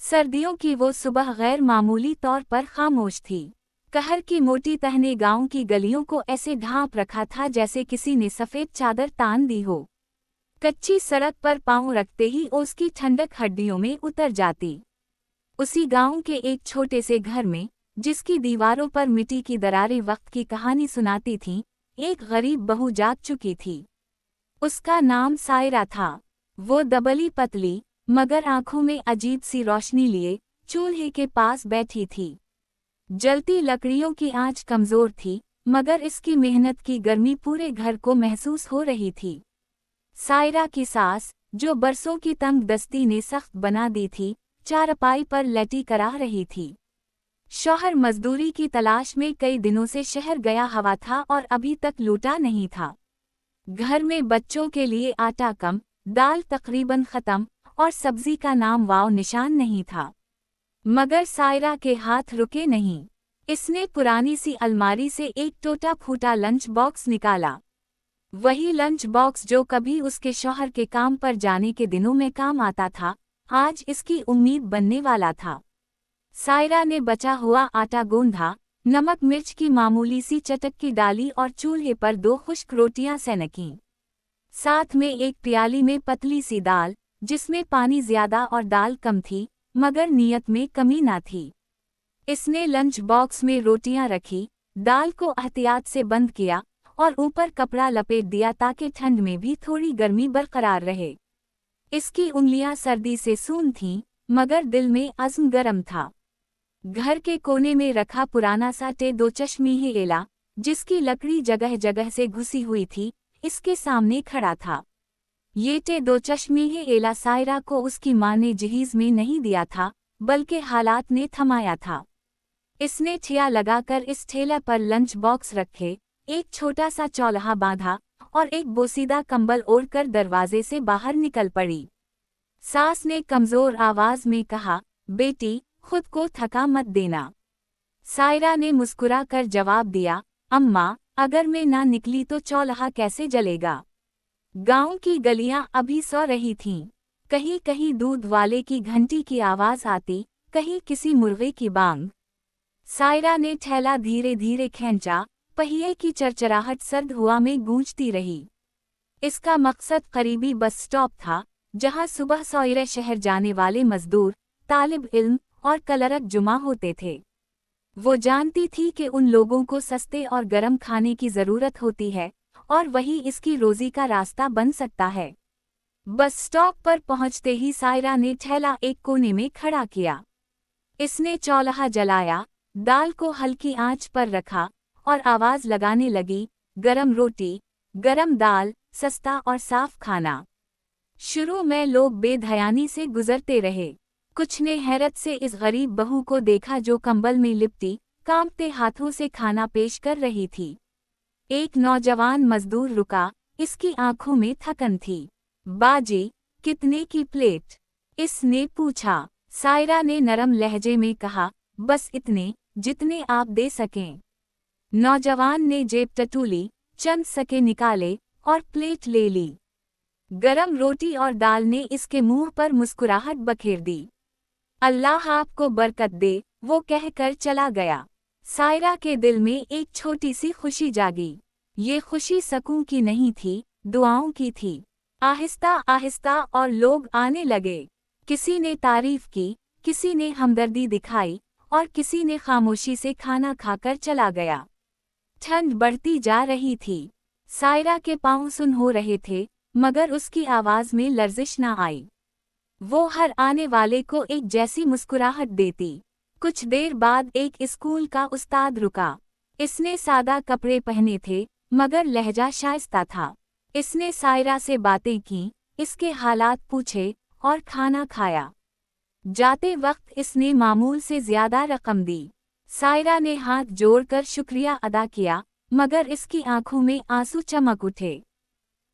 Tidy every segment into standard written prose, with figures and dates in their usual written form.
सर्दियों की वो सुबह गैर मामूली तौर पर खामोश थी। कहर की मोटी तहने गांव की गलियों को ऐसे ढांप रखा था जैसे किसी ने सफ़ेद चादर तान दी हो। कच्ची सड़क पर पांव रखते ही उसकी ठंडक हड्डियों में उतर जाती। उसी गांव के एक छोटे से घर में, जिसकी दीवारों पर मिट्टी की दरारें वक्त की कहानी सुनाती थीं, एक गरीब बहू जाग चुकी थी। उसका नाम सायरा था। वो दबली पतली, मगर आंखों में अजीब सी रोशनी लिए, चूल्हे के पास बैठी थी। जलती लकड़ियों की आंच कमजोर थी, मगर इसकी मेहनत की गर्मी पूरे घर को महसूस हो रही थी। सायरा की सास, जो बरसों की तंग दस्ती ने सख्त बना दी थी, चारपाई पर लेटी करा रही थी। शौहर मजदूरी की तलाश में कई दिनों से शहर गया हुआ था और अभी तक लौटा नहीं था। घर में बच्चों के लिए आटा कम, दाल तकरीबन खत्म और सब्जी का नाम वाव निशान नहीं था। मगर सायरा के हाथ रुके नहीं। इसने पुरानी सी अलमारी से एक टूटा फूटा लंच बॉक्स निकाला। वही लंच बॉक्स जो कभी उसके शौहर के काम पर जाने के दिनों में काम आता था, आज इसकी उम्मीद बनने वाला था। सायरा ने बचा हुआ आटा गूंधा, नमक मिर्च की मामूली सी चटक्की डाली और चूल्हे पर 2 खुश्क रोटियां सेंकीं। साथ में एक प्याली में पतली सी दाल, जिसमें पानी ज्यादा और दाल कम थी, मगर नीयत में कमी ना थी। इसने लंच बॉक्स में रोटियां रखी, दाल को एहतियात से बंद किया और ऊपर कपड़ा लपेट दिया ताकि ठंड में भी थोड़ी गर्मी बरकरार रहे। इसकी उंगलियां सर्दी से सून थीं, मगर दिल में अज़्म गरम था। घर के कोने में रखा पुराना सा दो चश्मी एला, जिसकी लकड़ी जगह जगह से घुसी हुई थी, इसके सामने खड़ा था। ये दो चश्मी एला सायरा को उसकी माँ ने जहीज में नहीं दिया था, बल्कि हालात ने थमाया था। इसने ठिया लगाकर इस ठेला पर लंच बॉक्स रखे, एक छोटा सा चौल्हा बांधा और एक बोसीदा कंबल ओढ़कर दरवाजे से बाहर निकल पड़ी। सास ने कमजोर आवाज में कहा, बेटी, खुद को थका मत देना। सायरा ने मुस्कुरा कर जवाब दिया, अम्मा, अगर मैं ना निकली तो चौल्हा कैसे जलेगा। गांव की गलियां अभी सो रही थीं। कहीं कहीं दूध वाले की घंटी की आवाज आती, कहीं किसी मुर्गे की बांग। सायरा ने ठेला धीरे धीरे खींचा, पहिए की चरचराहट सर्द हवा में गूंजती रही। इसका मकसद करीबी बस स्टॉप था, जहां सुबह सवेरे शहर जाने वाले मजदूर, तालिब इल्म और कलरक जुमा होते थे। वो जानती थी कि उन लोगों को सस्ते और गर्म खाने की ज़रूरत होती है, और वही इसकी रोज़ी का रास्ता बन सकता है। बस स्टॉप पर पहुंचते ही सायरा ने ठेला एक कोने में खड़ा किया। इसने चौल्हा जलाया, दाल को हल्की आंच पर रखा और आवाज़ लगाने लगी, गरम रोटी, गरम दाल, सस्ता और साफ खाना। शुरू में लोग बेध्यानी से गुजरते रहे। कुछ ने हैरत से इस गरीब बहू को देखा जो कंबल में लिपटी, कांपते हाथों से खाना पेश कर रही थी। एक नौजवान मजदूर रुका, इसकी आंखों में थकन थी। बाजी, कितने की प्लेट? इसने पूछा। सायरा ने नरम लहजे में कहा, बस इतने, जितने आप दे सकें। नौजवान ने जेब टटोली, चंद सके निकाले और प्लेट ले ली। गरम रोटी और दाल ने इसके मुंह पर मुस्कुराहट बखेर दी। अल्लाह आपको बरकत दे, वो कहकर चला गया। सायरा के दिल में एक छोटी सी खुशी जागी। ये खुशी सकून की नहीं थी, दुआओं की थी। आहिस्ता आहिस्ता और लोग आने लगे। किसी ने तारीफ की, किसी ने हमदर्दी दिखाई और किसी ने खामोशी से खाना खाकर चला गया। ठंड बढ़ती जा रही थी। सायरा के पांव सुन हो रहे थे, मगर उसकी आवाज में लर्जिश न आई। वो हर आने वाले को एक जैसी मुस्कुराहट देती। कुछ देर बाद एक स्कूल का उस्ताद रुका। इसने सादा कपड़े पहने थे, मगर लहजा शाइस्ता था। इसने सायरा से बातें की, इसके हालात पूछे और खाना खाया। जाते वक्त इसने मामूल से ज्यादा रकम दी। सायरा ने हाथ जोड़कर शुक्रिया अदा किया, मगर इसकी आंखों में आंसू चमक उठे।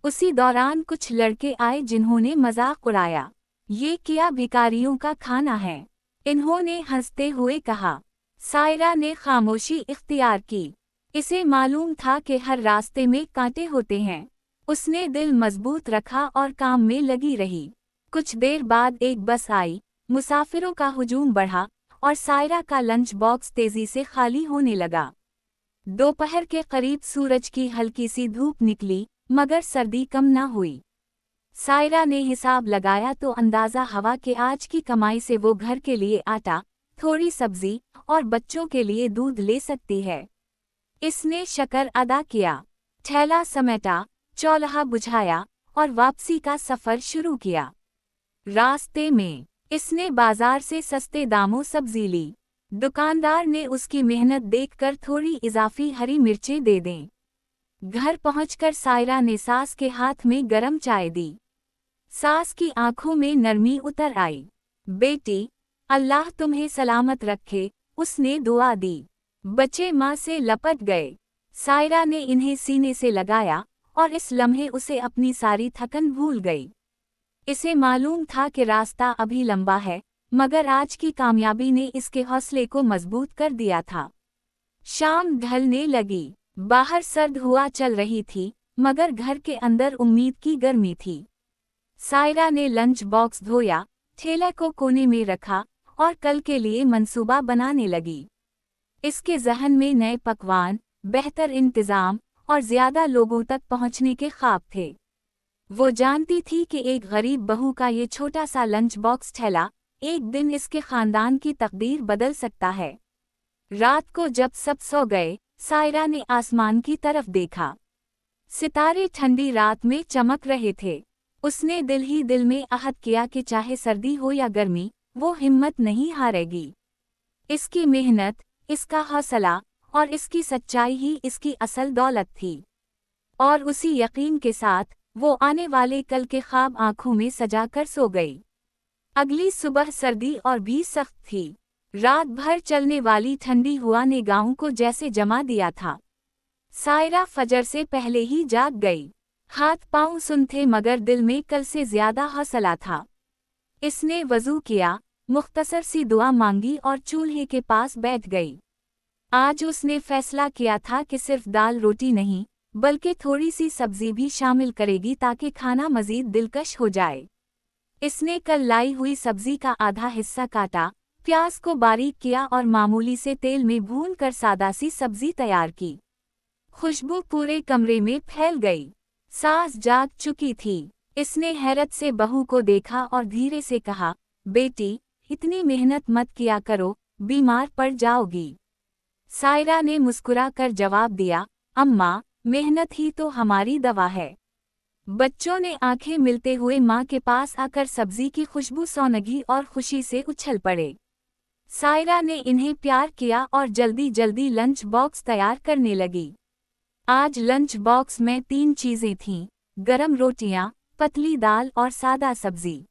उसी दौरान कुछ लड़के आए जिन्होंने मजाक उड़ाया। ये क्या भिखारियों का खाना है? इन्होंने हंसते हुए कहा। सायरा ने खामोशी इख्तियार की। इसे मालूम था कि हर रास्ते में कांटे होते हैं। उसने दिल मजबूत रखा और काम में लगी रही। कुछ देर बाद एक बस आई, मुसाफिरों का हुजूम बढ़ा और सायरा का लंच बॉक्स तेजी से खाली होने लगा। दोपहर के करीब सूरज की हल्की सी धूप निकली, मगर सर्दी कम न हुई। सायरा ने हिसाब लगाया तो अंदाजा हवा के आज की कमाई से वो घर के लिए आटा, थोड़ी सब्जी और बच्चों के लिए दूध ले सकती है। इसने शकर अदा किया, ठेला समेटा, चौल्हा बुझाया और वापसी का सफर शुरू किया। रास्ते में इसने बाजार से सस्ते दामों सब्जी ली। दुकानदार ने उसकी मेहनत देखकर थोड़ी इजाफी हरी मिर्चें दे दें। घर पहुंचकर सायरा ने सास के हाथ में गरम चाय दी। सास की आंखों में नरमी उतर आई। बेटी, अल्लाह तुम्हें सलामत रखे, उसने दुआ दी। बच्चे माँ से लपट गए। सायरा ने इन्हें सीने से लगाया और इस लम्हे उसे अपनी सारी थकन भूल गई। इसे मालूम था कि रास्ता अभी लंबा है, मगर आज की कामयाबी ने इसके हौसले को मजबूत कर दिया था। शाम ढलने लगी। बाहर सर्द हवा चल रही थी, मगर घर के अंदर उम्मीद की गर्मी थी। सायरा ने लंच बॉक्स धोया, ठेले को कोने में रखा और कल के लिए मंसूबा बनाने लगी। इसके जहन में नए पकवान, बेहतर इंतजाम और ज्यादा लोगों तक पहुंचने के ख्वाब थे। वो जानती थी कि एक गरीब बहू का ये छोटा सा लंच बॉक्स ठेला एक दिन इसके खानदान की तकदीर बदल सकता है। रात को जब सब सो गए, सायरा ने आसमान की तरफ देखा। सितारे ठंडी रात में चमक रहे थे। उसने दिल ही दिल में अहद किया कि चाहे सर्दी हो या गर्मी, वो हिम्मत नहीं हारेगी। इसकी मेहनत, इसका हौसला और इसकी सच्चाई ही इसकी असल दौलत थी। और उसी यकीन के साथ वो आने वाले कल के ख्वाब आंखों में सजा कर सो गई। अगली सुबह सर्दी और भी सख्त थी। रात भर चलने वाली ठंडी हवा ने गांव को जैसे जमा दिया था। सायरा फजर से पहले ही जाग गई। हाथ पांव सुन थे, मगर दिल में कल से ज्यादा हौसला था। इसने वजू किया, मुख्तसर सी दुआ मांगी और चूल्हे के पास बैठ गई। आज उसने फैसला किया था कि सिर्फ दाल रोटी नहीं, बल्कि थोड़ी सी सब्जी भी शामिल करेगी ताकि खाना मजीद दिलकश हो जाए। इसने कल लाई हुई सब्जी का आधा हिस्सा काटा, प्याज को बारीक किया और मामूली से तेल में भून कर सादा सी सब्जी तैयार की। खुशबू पूरे कमरे में फैल गई। सास जाग चुकी थी। इसने हैरत से बहू को देखा और धीरे से कहा, बेटी, इतनी मेहनत मत किया करो, बीमार पड़ जाओगी। सायरा ने मुस्कुरा कर जवाब दिया, अम्मा, मेहनत ही तो हमारी दवा है। बच्चों ने आंखें मिलते हुए माँ के पास आकर सब्जी की खुशबू सौनगी और खुशी से उछल पड़े। सायरा ने इन्हें प्यार किया और जल्दी जल्दी लंच बॉक्स तैयार करने लगी। आज लंच बॉक्स में 3 चीजें थीं, गरम रोटियां, पतली दाल और सादा सब्जी।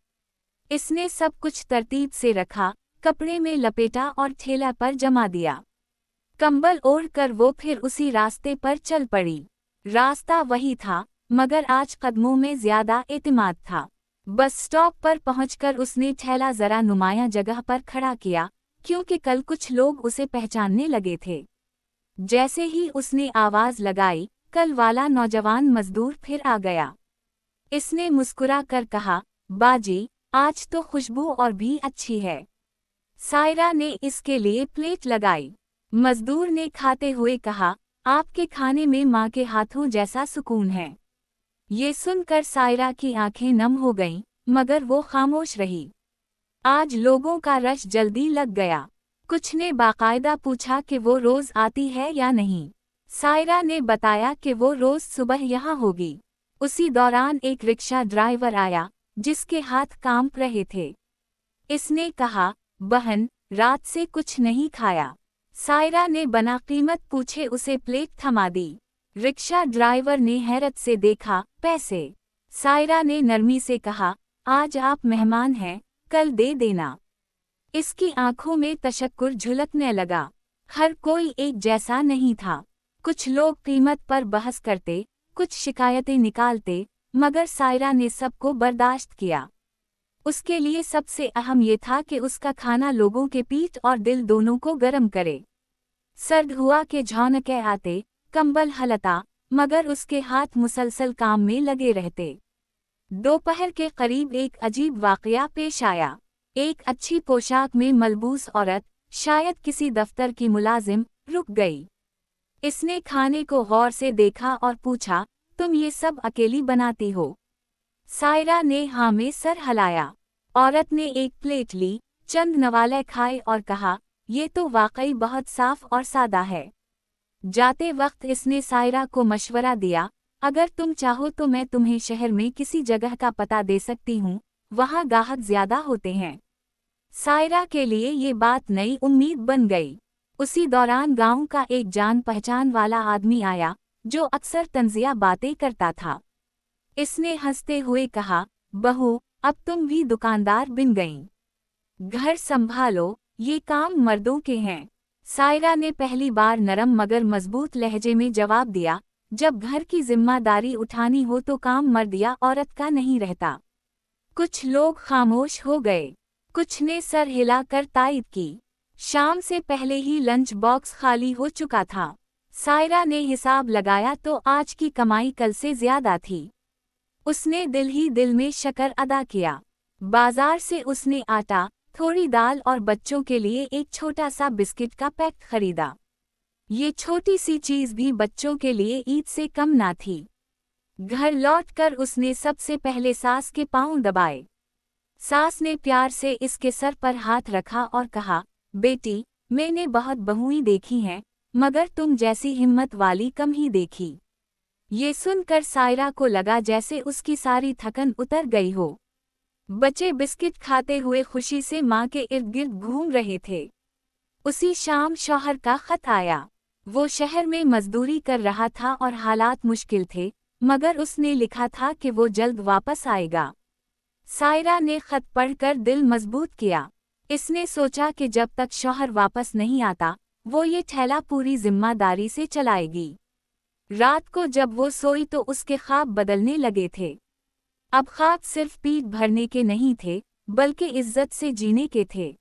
इसने सब कुछ तरतीब से रखा, कपड़े में लपेटा और ठेला पर जमा दिया। कंबल ओढ़ कर वो फिर उसी रास्ते पर चल पड़ी। रास्ता वही था, मगर आज कदमों में ज्यादा एतमाद था। बस स्टॉप पर पहुंचकर उसने ठेला जरा नुमाया जगह पर खड़ा किया, क्योंकि कल कुछ लोग उसे पहचानने लगे थे। जैसे ही उसने आवाज लगाई, कल वाला नौजवान मजदूर फिर आ गया। इसने मुस्कुरा कर कहा, बाजी, आज तो खुशबू और भी अच्छी है। सायरा ने इसके लिए प्लेट लगाई। मजदूर ने खाते हुए कहा, आपके खाने में माँ के हाथों जैसा सुकून है। ये सुनकर सायरा की आंखें नम हो गईं, मगर वो खामोश रही। आज लोगों का रश जल्दी लग गया। कुछ ने बाकायदा पूछा कि वो रोज आती है या नहीं। सायरा ने बताया कि वो रोज सुबह यहाँ होगी। उसी दौरान एक रिक्शा ड्राइवर आया, जिसके हाथ कांप रहे थे। इसने कहा, बहन, रात से कुछ नहीं खाया। सायरा ने बना कीमत पूछे उसे प्लेट थमा दी। रिक्शा ड्राइवर ने हैरत से देखा, पैसे। सायरा ने नरमी से कहा, आज आप मेहमान हैं, कल दे देना। इसकी आंखों में तशक्कुर झलकने लगा। हर कोई एक जैसा नहीं था। कुछ लोग कीमत पर बहस करते, कुछ शिकायतें निकालते, मगर सायरा ने सबको बर्दाश्त किया। उसके लिए सबसे अहम ये था कि उसका खाना लोगों के पीठ और दिल दोनों को गर्म करे। सर्द हुआ के झोंके आते, कंबल हलता, मगर उसके हाथ मुसलसल काम में लगे रहते। दोपहर के करीब एक अजीब वाकया पेश आया। एक अच्छी पोशाक में मलबूस औरत, शायद किसी दफ्तर की मुलाजिम, रुक गई। इसने खाने को गौर से देखा और पूछा, तुम ये सब अकेली बनाती हो? सायरा ने हाँ में सर हिलाया। औरत ने एक प्लेट ली, चंद नवाले खाए और कहा, ये तो वाकई बहुत साफ और सादा है। जाते वक्त इसने सायरा को मशवरा दिया, अगर तुम चाहो तो मैं तुम्हें शहर में किसी जगह का पता दे सकती हूँ, वहाँ गाहक ज्यादा होते हैं। सायरा के लिए ये बात नई उम्मीद बन गई। उसी दौरान गांव का एक जान पहचान वाला आदमी आया, जो अक्सर तंजिया बातें करता था। इसने हंसते हुए कहा, बहू, अब तुम भी दुकानदार बन गईं। घर संभालो, ये काम मर्दों के हैं। सायरा ने पहली बार नरम मगर मजबूत लहजे में जवाब दिया, जब घर की जिम्मेदारी उठानी हो तो काम मर्द या औरत का नहीं रहता। कुछ लोग खामोश हो गए, कुछ ने सर हिलाकर तायद की। शाम से पहले ही लंच बॉक्स खाली हो चुका था। सायरा ने हिसाब लगाया तो आज की कमाई कल से ज्यादा थी। उसने दिल ही दिल में शक्र अदा किया। बाजार से उसने आटा, थोड़ी दाल और बच्चों के लिए एक छोटा सा बिस्किट का पैक खरीदा। ये छोटी सी चीज भी बच्चों के लिए ईद से कम ना थी। घर लौटकर उसने सबसे पहले सास के पांव दबाए। सास ने प्यार से इसके सर पर हाथ रखा और कहा, बेटी, मैंने बहुत बहुएं देखी हैं, मगर तुम जैसी हिम्मत वाली कम ही देखी। ये सुनकर सायरा को लगा जैसे उसकी सारी थकन उतर गई हो। बच्चे बिस्किट खाते हुए खुशी से माँ के इर्द गिर्द घूम रहे थे। उसी शाम शौहर का खत आया। वो शहर में मजदूरी कर रहा था और हालात मुश्किल थे, मगर उसने लिखा था कि वो जल्द वापस आएगा। सायरा ने खत पढ़कर दिल मजबूत किया। इसने सोचा कि जब तक शौहर वापस नहीं आता, वो ये ठेला पूरी जिम्मेदारी से चलाएगी। रात को जब वो सोई तो उसके ख्वाब बदलने लगे थे। अब ख्वाब सिर्फ पेट भरने के नहीं थे, बल्कि इज्जत से जीने के थे।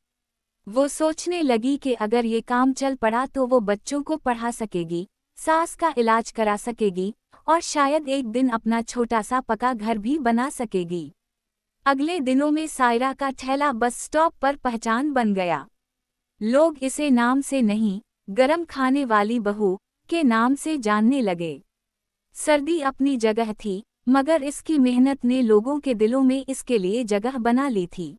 वो सोचने लगी कि अगर ये काम चल पड़ा तो वो बच्चों को पढ़ा सकेगी, सास का इलाज करा सकेगी और शायद एक दिन अपना छोटा सा पक्का घर भी बना सकेगी। अगले दिनों में सायरा का ठेला बस स्टॉप पर पहचान बन गया। लोग इसे नाम से नहीं, गरम खाने वाली बहू के नाम से जानने लगे। सर्दी अपनी जगह थी, मगर इसकी मेहनत ने लोगों के दिलों में इसके लिए जगह बना ली थी।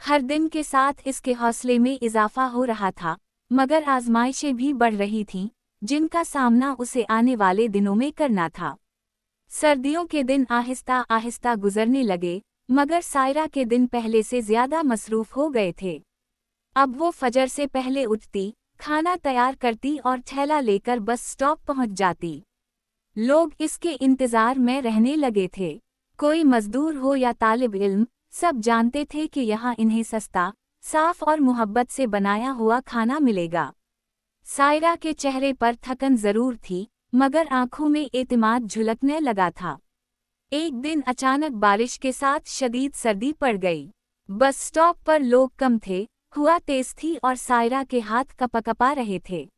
हर दिन के साथ इसके हौसले में इजाफा हो रहा था, मगर आजमाइशें भी बढ़ रही थीं, जिनका सामना उसे आने वाले दिनों में करना था। सर्दियों के दिन आहिस्ता आहिस्ता गुजरने लगे, मगर सायरा के दिन पहले से ज्यादा मसरूफ हो गए थे। अब वो फजर से पहले उठती, खाना तैयार करती और थैला लेकर बस स्टॉप पहुंच जाती। लोग इसके इंतजार में रहने लगे थे। कोई मजदूर हो या तालिब इल्म, सब जानते थे कि यहाँ इन्हें सस्ता, साफ और मोहब्बत से बनाया हुआ खाना मिलेगा। सायरा के चेहरे पर थकन जरूर थी, मगर आंखों में एतमाद झलकने लगा था। एक दिन अचानक बारिश के साथ शदीद सर्दी पड़ गई। बस स्टॉप पर लोग कम थे, हवा तेज थी और सायरा के हाथ कपकपा रहे थे।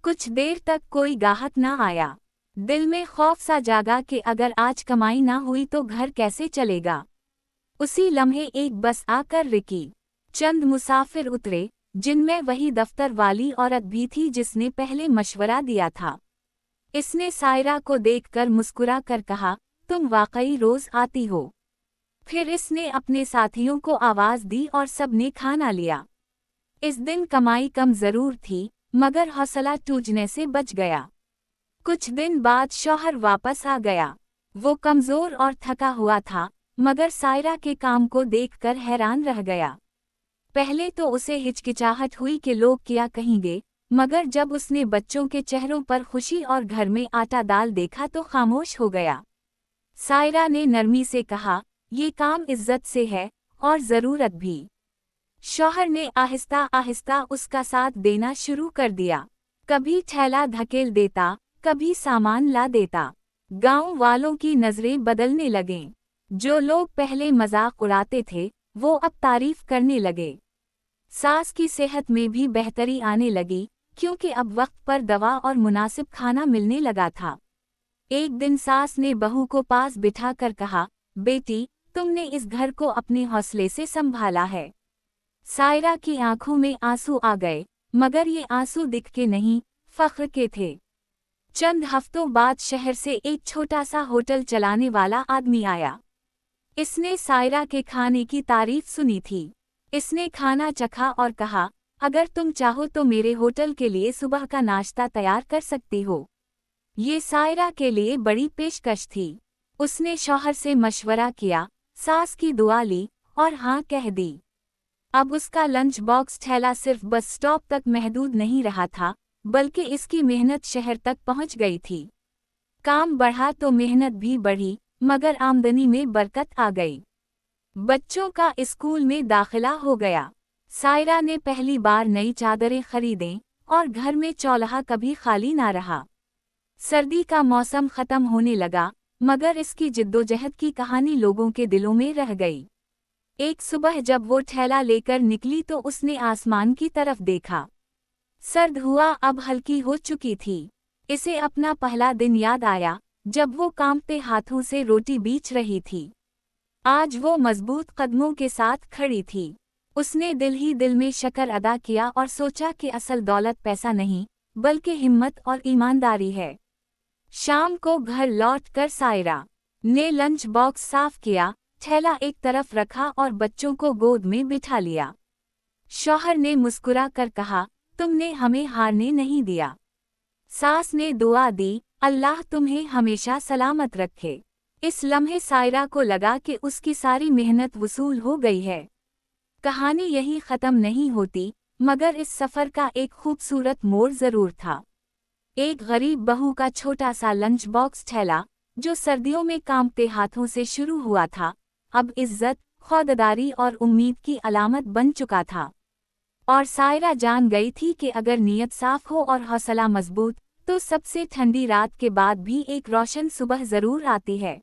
कुछ देर तक कोई गाहक न आया। दिल में खौफ सा जागा कि अगर आज कमाई ना हुई तो घर कैसे चलेगा। उसी लम्हे एक बस आकर रुकी। चंद मुसाफिर उतरे, जिनमें वही दफ्तर वाली औरत भी थी जिसने पहले मशवरा दिया था। इसने सायरा को देखकर मुस्कुरा कर कहा, तुम वाकई रोज आती हो। फिर इसने अपने साथियों को आवाज दी और सबने खाना लिया। इस दिन कमाई कम जरूर थी, मगर हौसला टूटने से बच गया। कुछ दिन बाद शौहर वापस आ गया। वो कमजोर और थका हुआ था, मगर सायरा के काम को देखकर हैरान रह गया। पहले तो उसे हिचकिचाहट हुई कि लोग क्या कहेंगे, मगर जब उसने बच्चों के चेहरों पर खुशी और घर में आटा दाल देखा तो खामोश हो गया। सायरा ने नरमी से कहा, ये काम इज्जत से है और ज़रूरत भी। शौहर ने आहिस्ता आहिस्ता उसका साथ देना शुरू कर दिया। कभी थैला धकेल देता, कभी सामान ला देता। गांव वालों की नज़रें बदलने लगें। जो लोग पहले मजाक उड़ाते थे, वो अब तारीफ करने लगे। सास की सेहत में भी बेहतरी आने लगी, क्योंकि अब वक्त पर दवा और मुनासिब खाना मिलने लगा था। एक दिन सास ने बहू को पास बिठाकर कहा, बेटी, तुमने इस घर को अपने हौसले से संभाला है। सायरा की आंखों में आंसू आ गए, मगर ये आंसू दिख के नहीं, फख्र के थे। चंद हफ्तों बाद शहर से एक छोटा सा होटल चलाने वाला आदमी आया। इसने सायरा के खाने की तारीफ सुनी थी। इसने खाना चखा और कहा, अगर तुम चाहो तो मेरे होटल के लिए सुबह का नाश्ता तैयार कर सकती हो। ये सायरा के लिए बड़ी पेशकश थी। उसने शौहर से मशवरा किया, सास की दुआ ली और हाँ कह दी। अब उसका लंच बॉक्स ठेला सिर्फ बस स्टॉप तक महदूद नहीं रहा था, बल्कि इसकी मेहनत शहर तक पहुंच गई थी। काम बढ़ा तो मेहनत भी बढ़ी, मगर आमदनी में बरकत आ गई। बच्चों का स्कूल में दाखिला हो गया। सायरा ने पहली बार नई चादरें खरीदें और घर में चौल्हा कभी खाली ना रहा। सर्दी का मौसम खत्म होने लगा, मगर इसकी जिद्दोजहद की कहानी लोगों के दिलों में रह गई। एक सुबह जब वो ठेला लेकर निकली तो उसने आसमान की तरफ देखा। सर्द हुआ अब हल्की हो चुकी थी। इसे अपना पहला दिन याद आया, जब वो कांपते हाथों से रोटी बीच रही थी। आज वो मजबूत कदमों के साथ खड़ी थी। उसने दिल ही दिल में शुक्र अदा किया और सोचा कि असल दौलत पैसा नहीं, बल्कि हिम्मत और ईमानदारी है। शाम को घर लौटकर सायरा ने लंच बॉक्स साफ किया, थैला एक तरफ रखा और बच्चों को गोद में बिठा लिया। शौहर ने मुस्कुरा कर कहा, तुमने हमें हारने नहीं दिया। सास ने दुआ दी, अल्लाह तुम्हें हमेशा सलामत रखे। इस लम्हे सायरा को लगा कि उसकी सारी मेहनत वसूल हो गई है। कहानी यही ख़त्म नहीं होती, मगर इस सफ़र का एक खूबसूरत मोड़ ज़रूर था। एक गरीब बहू का छोटा सा लंच बॉक्स थैला, जो सर्दियों में कांपते हाथों से शुरू हुआ था, अब इज्जत, खौददारी और उम्मीद की अलामत बन चुका था। और सायरा जान गई थी कि अगर नीयत साफ हो और हौसला मजबूत, तो सबसे ठंडी रात के बाद भी एक रोशन सुबह ज़रूर आती है।